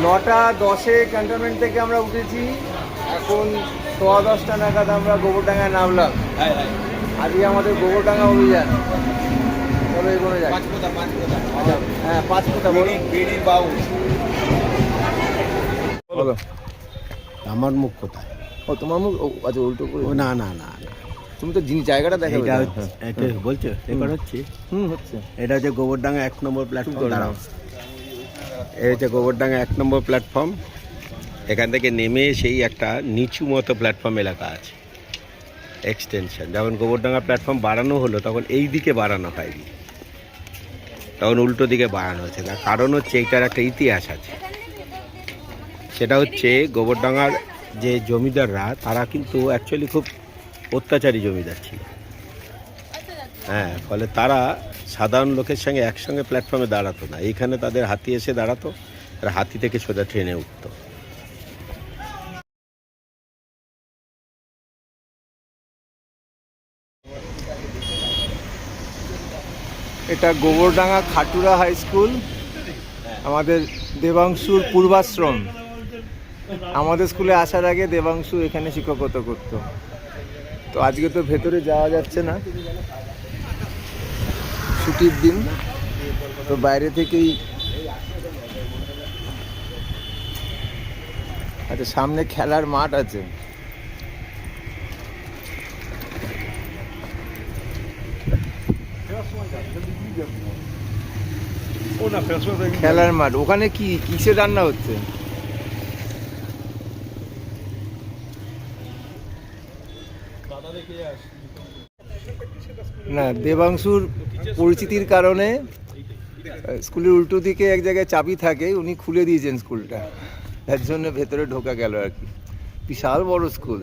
9:10 cantonment থেকে আমরা উঠেছি, এখন 10:15 নাগাদ আমরা গোবরডাঙ্গায় নামলাম। আজকে আমাদের গোবরডাঙ্গা অভিযান। চলো এগোনো যাক। হ্যাঁ, 5 কথা বলো। বলো আমার মুখ কোথায়? ও তোমার মুখ, আচ্ছা উল্টো করে। ও না না না না, তুমি তো যিনি জায়গাটা দেখাবে। এটা বলছো রেকর্ড হচ্ছে? হচ্ছে। এটা হচ্ছে গোবরডাঙ্গা 1 নম্বর প্ল্যাটফর্ম। দাঁড়াও, এই হচ্ছে গোবরডাঙ্গা 1 নম্বর প্ল্যাটফর্ম। এখান থেকে নেমে সেই একটা নিচু মতো প্ল্যাটফর্ম এলাকা আছে, এক্সটেনশন। যখন গোবরডাঙ্গা প্ল্যাটফর্ম বাড়ানো হলো তখন এই দিকে বাড়ানো হয়নি, তখন উল্টো দিকে বাড়ানো হচ্ছে। তার কারণ হচ্ছে এইটার একটা ইতিহাস আছে। সেটা হচ্ছে গোবরডাঙ্গার যে জমিদাররা, তারা কিন্তু অ্যাকচুয়ালি খুব অত্যাচারী জমিদার ছিল। হ্যাঁ, ফলে তারা সাধারণ লোকের সঙ্গে একসঙ্গে প্ল্যাটফর্মে দাঁড়াতো না। এইখানে তাদের হাতি এসে দাঁড়াতো, আর হাতি থেকে সোজা ট্রেনে উঠতো। এটা গোবরডাঙ্গা খাটুরা হাই স্কুল, আমাদের দেবাংশুর পূর্বাশ্রম। আমাদের স্কুলে আসার আগে দেবাংশু এখানে শিক্ষকতা করতো। তো আজকে তো ভেতরে যাওয়া যাচ্ছে না, ছুটির দিন, তো বাইরে থেকেই। আচ্ছা, সামনে খেলার মাঠ আছে। খেলার মাঠ, ওখানে কি কিসের রান্না হচ্ছে? না, দেবাংশুর পরিচিতির কারণে স্কুলের উল্টো দিকে এক জায়গায় চাবি থাকে, উনি খুলে দিয়েছেন স্কুলটা, তার জন্য ভেতরে ঢোকা গেল আর কি। বিশাল বড় স্কুল।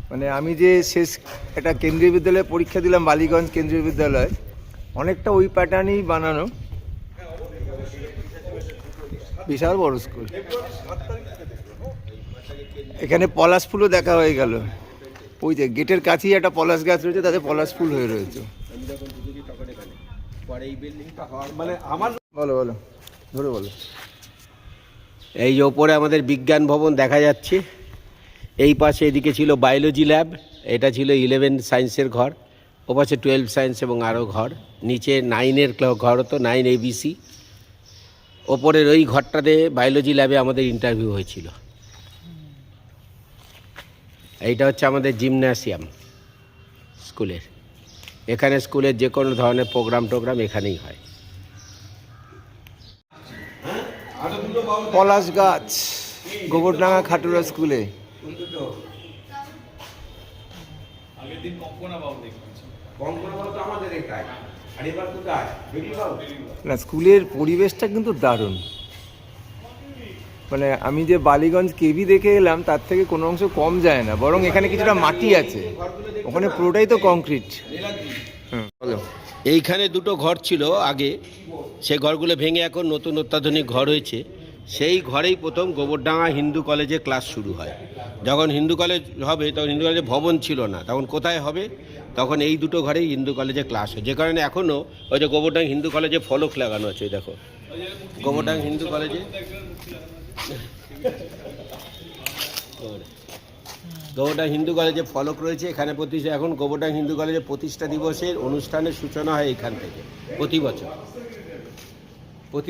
মানে আমি যে শেষ একটা কেন্দ্রীয় বিদ্যালয়ে পরীক্ষা দিলাম, বালিগঞ্জ কেন্দ্রীয় বিদ্যালয়, অনেকটা ওই প্যাটার্নেই বানানো, বিশাল বড় স্কুল। এখানে পলাশ ফুলও দেখা হয়ে গেল, ওই যে গেটের কাছেই একটা পলাশ গাছ রয়েছে, তাতে পলাশ ফুল হয়ে রয়েছে। বলো বলো, ধরে বলো। এই যে ওপরে আমাদের বিজ্ঞান ভবন দেখা যাচ্ছে, এই পাশে এদিকে ছিল বায়োলজি ল্যাব, এটা ছিল 11 সায়েন্সের ঘর, ও পাশে 12 সায়েন্স এবং আরও ঘর, নিচে 9-এর ঘর হতো, 9 ABC। ওপরের ওই ঘরটাতে বায়োলজি ল্যাবে আমাদের ইন্টারভিউ হয়েছিল। এইটা হচ্ছে আমাদের জিমন্যাসিয়াম স্কুলের। এখানে স্কুলের যে কোনো ধরনের প্রোগ্রাম এখানেই হয়। পলাশ গাছ গোবরডাঙ্গা খাটুরা স্কুলে। না, স্কুলের পরিবেশটা কিন্তু দারুণ। মানে আমি যে বালিগঞ্জ কেবি দেখে এলাম, তার থেকে কোনো অংশ কম যায় না, বরং এখানে কিছুটা মাটি আছে, ওখানে পুরোটাই তো কংক্রিট। এইখানে দুটো ঘর ছিল আগে, সেই ঘরগুলো ভেঙে এখন নতুন অত্যাধুনিক ঘর হয়েছে। সেই ঘরেই প্রথম গোবরডাঙ্গা হিন্দু কলেজে ক্লাস শুরু হয়। যখন হিন্দু কলেজ হবে, তখন হিন্দু কলেজে ভবন ছিল না, তখন কোথায় হবে? তখন এই দুটো ঘরেই হিন্দু কলেজে ক্লাস হয়। যে কারণে এখনও ওই যে গোবরডাঙ্গা হিন্দু কলেজে ফলক লাগানো আছে, দেখো গোবরডাঙ্গা হিন্দু কলেজে। গোবরডাঙ্গা হিন্দু কলেজে ফলক রয়েছে এখানে। এখন গোবরডাঙ্গা হিন্দু কলেজে প্রতিষ্ঠা দিবসের অনুষ্ঠানের সূচনা হয় এখান থেকে প্রতি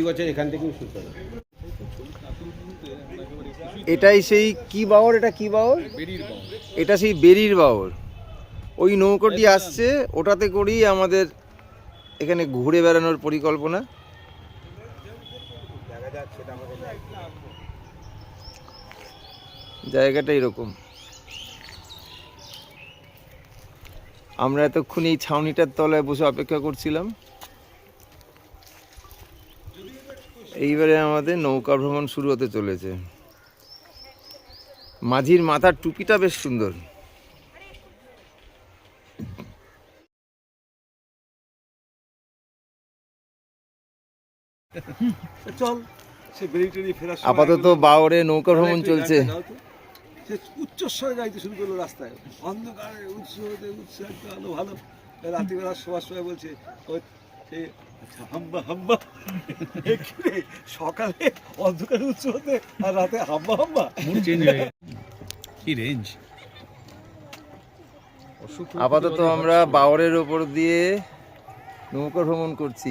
বছর এখান থেকেই সূচনা। এটাই সেই কি বাওর, এটা কি বাওর? এটা সেই বেরির বাওর। ওই নৌকোটি আসছে, ওটাতে করেই আমাদের এখানে ঘুরে বেড়ানোর পরিকল্পনা। জায়গাটা এরকম। আমরা এতক্ষণ এই ছাউনিটার তলায় বসে অপেক্ষা করছিলাম। এইবারে আমাদের নৌকা ভ্রমণ শুরু হতে চলেছে। মাঝির মাথার টুপিটা বেশ সুন্দর। আপাতত বাওরে নৌকা ভ্রমণ চলছে। উচ্চস্বরে গাইতে শুরু করলো রাস্তায়, অন্ধকারে উৎস আলো ভালো। রাত্রিবেলা শোয়ার সময় বলছে, আচ্ছা, হাম্বা হাম্বা এ কি রে? সকালে অন্ধকারে উৎস হতে আর রাতে হাম্বা হাম্বা। মুড চেঞ্জ হয়ে গেছে। কি রেঞ্জ? আপাতত আমরা বাওরের ওপর দিয়ে নৌকা ভ্রমণ করছি।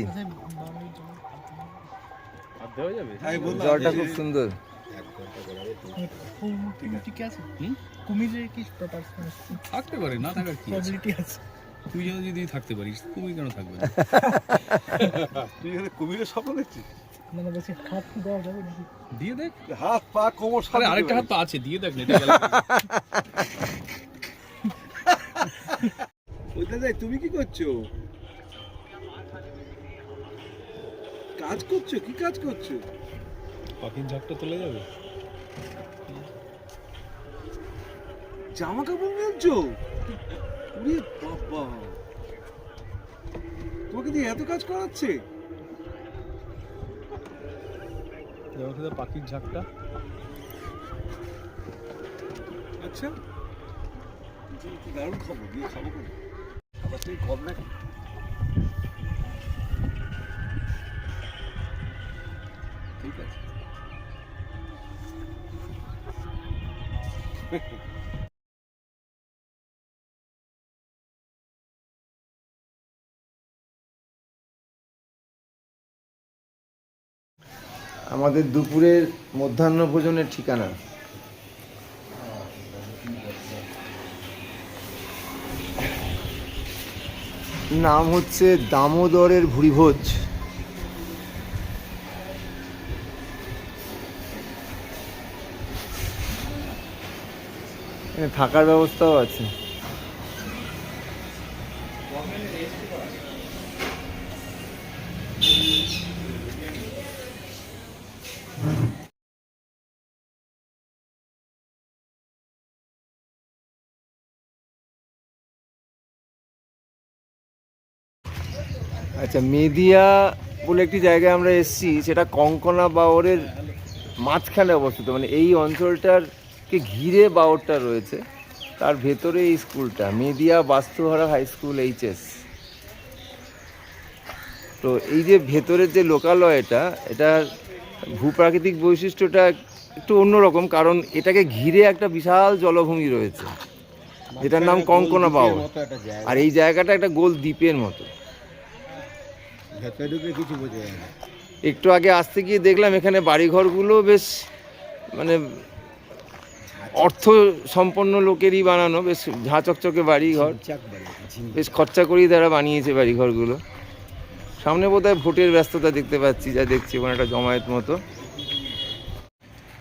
তাই বললাম জলটা যে- খুব সুন্দর। কুমিরের কি ব্যাপার থাকতে পারে, না থাকার কি আছে? পসিবিলিটি আছে? তুই যদি থাকতে পারিস, তুমি কেন থাকবে না? তুই এখানে কুমিরের স্বপ্ন দেখছিস? মানে বলছি হাত দেওয়া যাবে নাকি? দিয়ে দেখ। হাত পা কোমর সব আরে দিতে আরেকটা হাত পারিস। তো আছে, দিয়ে দেখ না, এটা গেল। ওই দাদাই তুমি কি করছো? কাজ করছো? কি কাজ করছো? পাখির ঝাঁকটা তোলা যাবে? জামা কাপড় মেলছো? ওরে বাবা, তোমাকে দিয়ে এত কাজ করাচ্ছে? পাখির ঝাঁকটা আচ্ছা, কি দারুণ খবর, দিয়ে খাবো করে। আবার তুমি কম না কেন? ঠিক আছে। আমাদের দুপুরের মধ্যাহ্ন ভোজনের ঠিকানা। নাম হচ্ছে দামোদরের ভুরিভোজ। এখানে থাকার ব্যবস্থাও আছে। আচ্ছা, মেদিয়া বলে একটি জায়গায় আমরা এসেছি, সেটা কঙ্কনা বাওরের মাঝখানে অবস্থিত। মানে এই অঞ্চলটারকে ঘিরে বাওরটা রয়েছে, তার ভেতরে এই স্কুলটা মেদিয়া বাস্তুহারা হাই স্কুল এইচএস। তো এই যে ভেতরের যে লোকালয়টা, এটার ভূপ্রাকৃতিক বৈশিষ্ট্যটা একটু অন্যরকম, কারণ এটাকে ঘিরে একটা বিশাল জলভূমি রয়েছে যেটার নাম কঙ্কনা বাওর। আর এই জায়গাটা একটা গোল দ্বীপের মতো। ভেতরে ঢুকে কিছু বোঝা যায় না। একটু আগে আসতে গিয়ে দেখলাম এখানে বাড়িঘরগুলো বেশ মানে অর্থ সম্পন্ন লোকেরই বানানো, বেশ ঝাঁ চকচকে বাড়িঘর, বেশ খরচা করেই তারা বানিয়েছে বাড়িঘরগুলো। সামনে বোধহয় ভোটের ব্যস্ততা দেখতে পাচ্ছি, যা দেখছি ওখানে একটা জমায়েত মতো।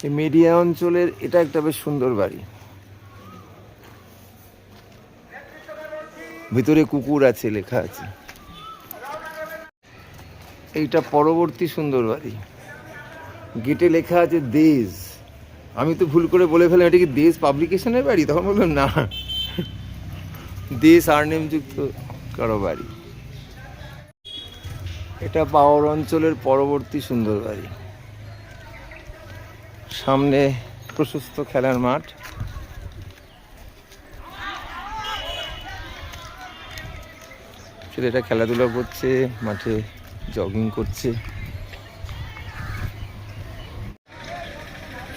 এই মেডিয়া অঞ্চলের এটা একটা বেশ সুন্দর বাড়ি। ভিতরে কুকুর আছে, লেখা আছে। এইটা পরবর্তী সুন্দর বাড়ি, গেটে লেখা আছে দেশ। আমি তো ভুল করে বলে ফেললাম এটা কি দেশ পাবলিকেশনের বাড়ি, তখন বললাম না, দেশ আরনেম যুক্ত কারো বাড়ি। এটা বাওর অঞ্চলের পরবর্তী সুন্দর বাড়ি। সামনে প্রশস্ত খেলার মাঠ। ছেলেটা খেলাধুলা করছে, মাঠে জগিং করছে।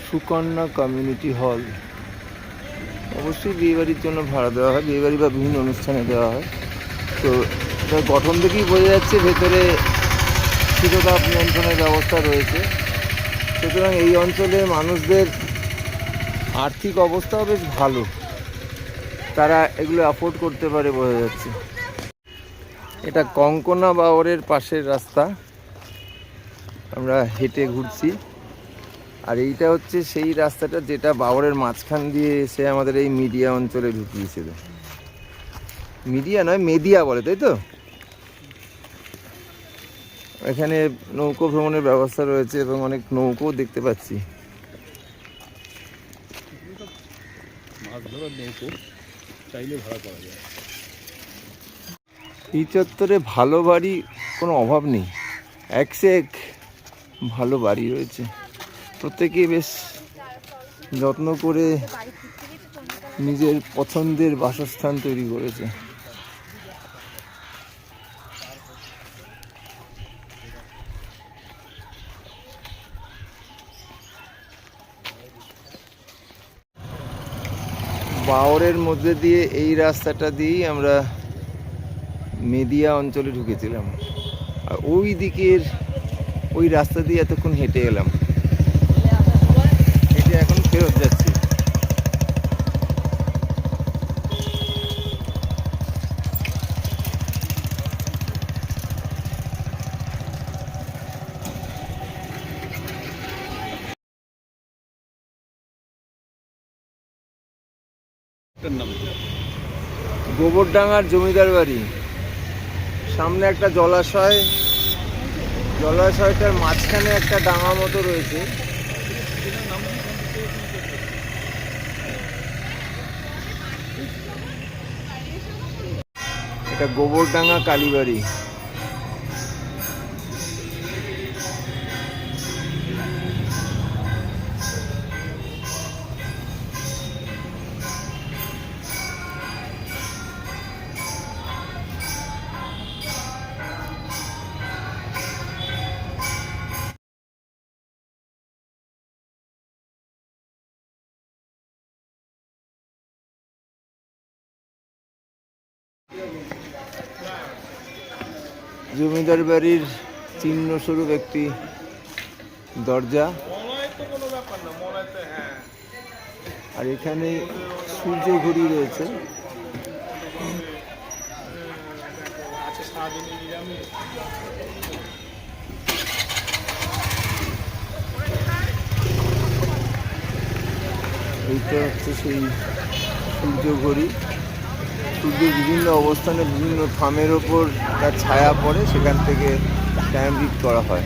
সুকন্যা কমিউনিটি হল, অবশ্যই বিয়েবাড়ির জন্য ভাড়া দেওয়া হয়, বিয়েবাড়ি বা বিভিন্ন অনুষ্ঠানে দেওয়া হয়। তো এটার গঠন থেকেই বোঝা যাচ্ছে ভেতরে শীততাপ নিয়ন্ত্রণের ব্যবস্থা রয়েছে। সুতরাং এই অঞ্চলের মানুষদের আর্থিক অবস্থাও বেশ ভালো, তারা এগুলো অ্যাফোর্ড করতে পারে বোঝা যাচ্ছে। এটা কঙ্কনা বাওরের পাশের রাস্তা, আমরা হেঁটে ঘুরছি। আর এইটা হচ্ছে সেই রাস্তাটা যেটা বাওরের মাঝখান দিয়ে এসে আমাদের এই মিডিয়া অঞ্চলে ঢুকিয়েছিল। মিডিয়া নয়, মেদিয়া বলে, তাই তো? এখানে নৌকো ভ্রমণের ব্যবস্থা রয়েছে এবং অনেক নৌকো দেখতে পাচ্ছি। মাছ ধরার নৌকো চাইলে ভাড়া করা যায়। এই চত্বরে ভালো বাড়ি কোনো অভাব নেই, এক সে এক ভালো বাড়ি রয়েছে। প্রত্যেকে বেশ যত্ন করে নিজের পছন্দের বাসস্থান তৈরি করেছে। বাওরের মধ্যে দিয়ে এই রাস্তাটা দিয়েই আমরা মেদিয়া অঞ্চলে ঢুকেছিলাম, আর ওই দিকের ওই রাস্তা দিয়ে এতক্ষণ হেঁটে এলাম, হেঁটে এখন ফেরত যাচ্ছি। এটার নাম কি? গোবরডাঙ্গার জমিদার বাড়ি, সামনে একটা জলাশয়, জলাশয়টার মাঝখানে একটা ডাঙা মতো রয়েছে। এটা গোবরডাঙ্গা কালীবাড়ি। জমিদার বাড়ির চিহ্নস্বরূপ একটি দরজা, আর এখানে সূর্য ঘড়ি রয়েছে। এইটা হচ্ছে সেই সূর্য ঘড়ি। সূর্যের বিভিন্ন অবস্থানে বিভিন্ন থামের ওপর তার ছায়া পড়ে, সেখান থেকে টাইম রিড করা হয়।